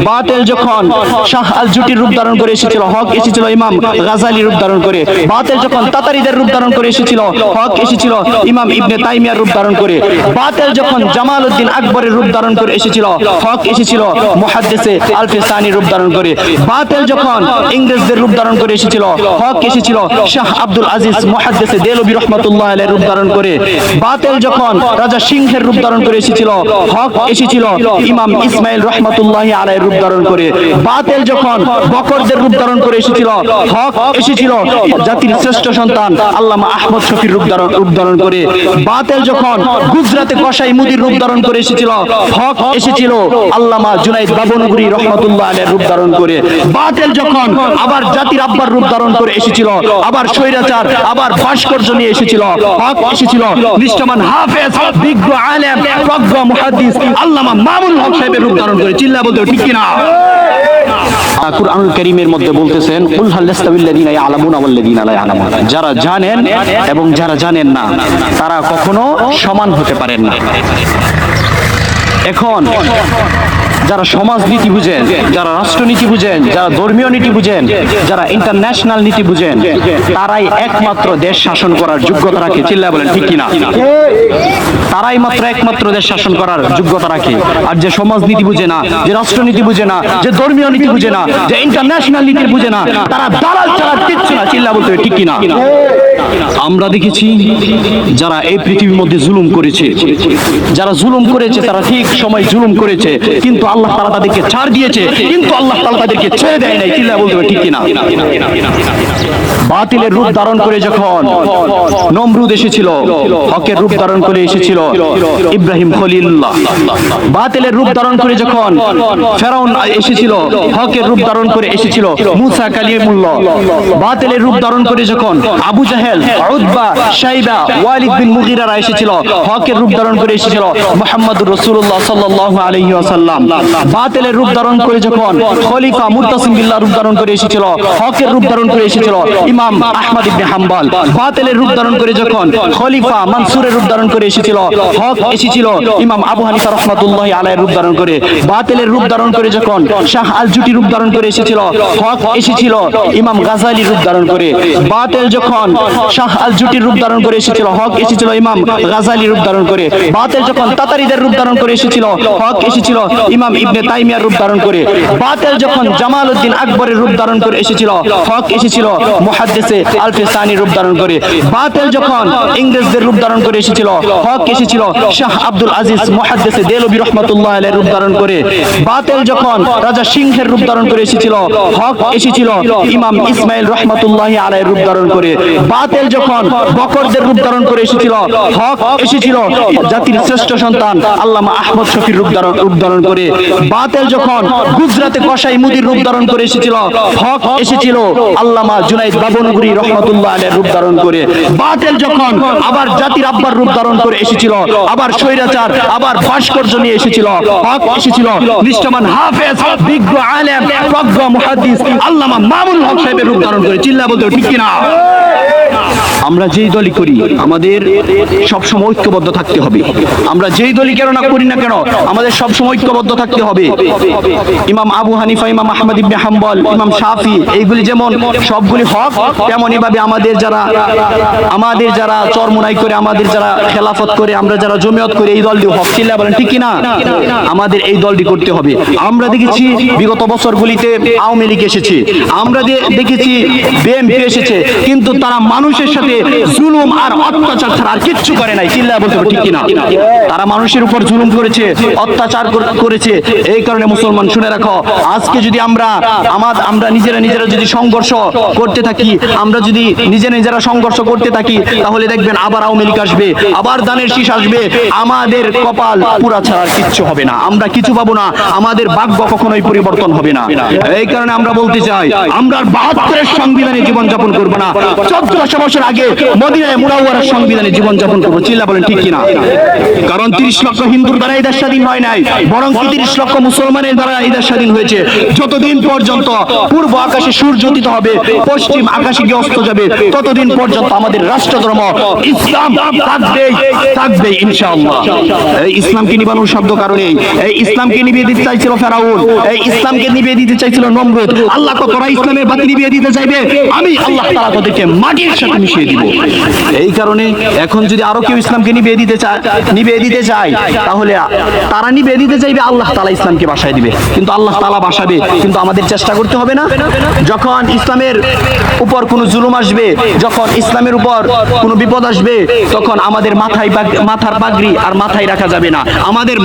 বাতিল যখন শাহ আল জুটির রূপ ধারণ করে এসেছিল, হক এসেছিল ইমাম গাজালি রূপ ধারণ করে। বাতিল যখন তাতারিদের রূপ ধারণ করে এসেছিল, হক এসেছিল ইমাম ইবনে তাইমিয়ার রূপ ধারণ করে। বাতিল যখন জামালউদ্দিন আকবরের রূপ ধারণ করে এসেছিল, হক এসেছিল মুহাদ্দিসে আলফে সানি রূপ ধারণ করে। বাতিল যখন ইংরেজদের রূপ ধারণ করে এসেছিল, হক এসেছিল শাহ আব্দুল আজিজ মুহাদ্দিসে দেলবি রহমাতুল্লাহ আলাইহির রূপ ধারণ করে। বাতিল যখন রাজা সিংহের রূপ ধারণ করে এসেছিল, হক এসেছিল ইমাম ইসমাইল রহমাতুল্লাহ আলাইহির রূপ ধারণ করে। বাতিল যখন বকরদের রূপ ধারণ করে এসেছিল, হক এসেছিল জাতির শ্রেষ্ঠ সন্তান আল্লামা আহমদ শফির রূপ ধারণ করে। বাতিল যখন গুজরাতে কসাই মুদির রূপ ধারণ করে এসেছিল, হক এসেছিল আল্লামা জুনাইদ বাবনগরী রহমাতুল্লাহ আলাইহির রূপ ধারণ করে। বাতিল যখন আবার জাতির আব্বার রূপ ধারণ করে এসেছিল, আবার স্বৈরাচার, আবার ভাস্কর্য নিয়ে এসেছিল, হক এসেছিল নিষ্ঠাবান হাফেজ, বিজ্ঞ আলেম, প্রজ্ঞ মুহাদ্দিস আল্লামা মামুন হক সাহেবের রূপ ধারণ করে। চিল্লা বলতে ঠিক কিনা? কুরআনুল কারীমের মধ্যে বলতেছেন, কুল হাল ইস্তাবিল্লাযিনা ইয়ালামুনা ওয়াল্লাযিনা লা ইয়ালামুন, যারা জানেন এবং যারা জানেন না তারা কখনো সমান হতে পারেন না। এখন যারা সমাজনীতি বুঝেন, যারা রাষ্ট্রনীতি বুঝেন, যারা ধর্মীয় নীতি বুঝেন, যারা ইন্টারন্যাশনাল নীতি বুঝেন, তারাই একমাত্র দেশ শাসন করার যোগ্যতা রাখে। চিল্লা বলেন ঠিক কিনা? তারাই মাত্র একমাত্র দেশ শাসন করার যোগ্যতা রাখে। আর যে সমাজনীতি বুঝে না, যে রাষ্ট্রনীতি বুঝে না, যে ধর্মীয় নীতি বুঝে না, যে ইন্টারন্যাশনাল নীতি বুঝে না, তারা দালাল ছাড়া কিচ্ছু না। চিল্লা বলতে ঠিক কিনা? আমরা দেখেছি যারা এই পৃথিবীর মধ্যে জুলুম করেছে, যারা জুলুম করেছে তারা ঠিক সময় জুলুম করেছে, কিন্তু আল্লাহ তাআলা তাদেরকে ছাড় দিয়েছে, কিন্তু আল্লাহ তাআলা তাদেরকে ছেড়ে দেয় নাই। চিল্লা বলতে ঠিক কিনা? বাতিলের রূপ ধারণ করে যখন নমরুদ এসেছিল, হকের রূপ ধারণ করে এসেছিল ইব্রাহিম খলিলুল্লাহ। বাতিলের রূপ ধারণ করে যখন ফেরাউন এসেছিল, হকের রূপ ধারণ করে এসেছিল মুসা কালিমুল্লাহ। বাতিলের রূপ ধারণ করে যখন আবু জাহেল, উতবা, শাইবা, ওয়ালিদ বিন মুগিরারা এসেছিল, হকের রূপ ধারণ করে এসেছিল মুহাম্মদুর রাসূলুল্লাহ সাল্লাল্লাহু আলাইহি ওয়াসাল্লাম। বাতিলের রূপ ধারণ করে যখন খলিফা মুরতাসিম বিল্লাহ রূপ ধারণ করে এসেছিল, হকের রূপ ধারণ করে এসেছিল ইমাম আহমদ ইবনে হাম্বল। বাতিলের রূপ ধারণ করে যখন খলিফা মানসুরের রূপ ধারণ করে এসেছিল, হক এসেছিল ইমাম আবু হানিফা রাহমাতুল্লাহি আলাইহির রূপ ধারণ করে। বাতিলের রূপ ধারণ করে যখন শাহ আল জুটি রূপ ধারণ করে এসেছিল, হক এসেছিল ইমাম গাজালি রূপ ধারণ করে। বাতিল যখন শাহ আল জুটির রূপ ধারণ করে এসেছিল, হক এসেছিল ইমাম গাজালি রূপ ধারণ করে। বাতিল যখন তাতারিদের রূপ ধারণ করে এসেছিল, হক এসেছিল ইমাম ইবনে তাইমিয়ার রূপ ধারণ করে। বাতিল যখন জামালউদ্দিন আকবরের রূপ ধারণ করে এসেছিল, হক এসেছিল মুহাদ্দিসে আলফে সানি রূপ ধারণ করে। বাতিল যখন ইংরেজদের রূপ ধারণ করে এসেছিল, হক এসেছিল শাহ আব্দুল আজিজ মুহাদ্দিসে দেলবি রহমাতুল্লাহ আলাইহির রূপ ধারণ করে। বাতিল যখন রাজা সিংহের রূপ ধারণ করে এসেছিল, হক এসেছিল ইমাম ইসমাইল রহমাতুল্লাহ আলাইহির রূপ ধারণ করে। বাতিল যখন বকরদের রূপ ধারণ করে এসেছিল, হক এসেছিল জাতির শ্রেষ্ঠ সন্তান আল্লামা আহমদ শফির রূপ ধারণ করে। বাতিল যখন গুজরাতে কসাই মুদির রূপ ধারণ করে এসেছিল, হক এসেছিল আল্লামা জুনাইদ বাবনগরী রহমাতুল্লাহ আলাইহির রূপ ধারণ করে। বাতিল যখন আবার জাতির আব্বার রূপ ধারণ করে এসেছিল, আবার স্বৈরাচার, আবার ভাস্কর্য নিয়ে এসেছিল, হক এসেছিল নিষ্ঠাবান হাফেজ, বিজ্ঞ আলেম, প্রজ্ঞ মুহাদ্দিস আল্লামা মামুন হক সাহেবের রূপ ধারণ করে। চিল্লা বলতে ঠিক কিনা? আমরা যেই দলই করি আমাদের সবসময় ঐক্যবদ্ধ থাকতে হবে। আমরা যেই দলই কেন না করি না কেন আমাদের সবসময় ঐক্যবদ্ধ থাকতে হবে। ইমাম আবু হানিফা, ইমাম আহমদ ইবনে হাম্বল, ইমাম শাফি, এইগুলি যেমন সবগুলি হক, তেমনই ভাবে আমাদের যারা চরমোনাই করে, আমাদের যারা খেলাফত করে, আমরা যারা জমিয়ত করে, এই দলটি হক। চিল্লা বলেন ঠিক কিনা? আমাদের এই দলটি করতে হবে। আমরা দেখেছি বিগত বছরগুলিতে আওয়ামী লীগ এসেছে, আমরা দেখেছি বিএনপি এসেছে, কিন্তু তারা মানুষের সাথে জুলুম আর অত্যাচার ছাড়া আর কিচ্ছু করে নাই। চিল্লা বলতে ঠিক কিনা? তারা মানুষের উপর জুলুম করেছে, অত্যাচার করেছে। এই কারণে মুসলমান শুনে রাখো, আজকে যদি আমরা নিজেরা যদি সংঘর্ষ করতে থাকি, আমরা যদি নিজেরা সংঘর্ষ করতে থাকি, তাহলে দেখবেন আবার আওয়ামী লীগ আসবে, আবার দানের শীষ আসবে, আমাদের কপাল পুরা ছাড়া আর কিচ্ছু হবে না, আমরা কিছু পাবো না, আমাদের ভাগ্য কখনোই পরিবর্তন হবে না। এই কারণে আমরা বলতে চাই, আমরা ৭২-এর সংবিধানে জীবনযাপন করবো না, ১৪০০ বছর আগে আগে মদিনায় মুনাওয়ারার সংবিধানে জীবনযাপন করবো। চিল্লা বলেন ঠিক কিনা? কারণ 30 লক্ষ হিন্দুর দ্বারা এই দেশ স্বাধীন হয় নাই, বরং 30 লক্ষ মুসলমানের দ্বারা এই দেশ স্বাধীন হয়েছে। যতদিন পর্যন্ত পূর্ব আকাশে সূর্য উদিত হবে, পশ্চিম আকাশে গিয়ে অস্ত যাবে, ততদিন পর্যন্ত আমাদের রাষ্ট্রধর্ম ইসলাম থাকবে ইনশাআল্লাহ। এই ইসলামকে নিবানোর শব্দ কারণে এই ইসলামকে নিভিয়ে দিতে চাইছিল ফেরাউন, এই ইসলামকে নিভিয়ে দিতে চাইছিল নমরুদ। আল্লাহ তোরা ইসলামের বাতি নিভিয়ে দিতে চাইবে, আমি আল্লাহ তাআলা তাদেরকে মাটির সাথে মিশিয়ে দিব। এই কারণে এখন যদি আরো কেউ ইসলামকে নিভিয়ে দিতে চায় তাহলে তারা নিভিয়ে দিতে চাইবে, আল্লাহ তাআলা ইসলামকে বাসায় দিবে। কিন্তু আল্লাহ তাআলা বাসাবে, কিন্তু আমাদের চেষ্টা করতে হবে না? যখন ইসলামের উপর কোনো জুলুম আসবে, যখন ইসলামের উপর কোনো বিপদ আসবে, তখন আমাদের মাথার পাগড়ি আর মাথায় রাখা যাবে না। আমাদের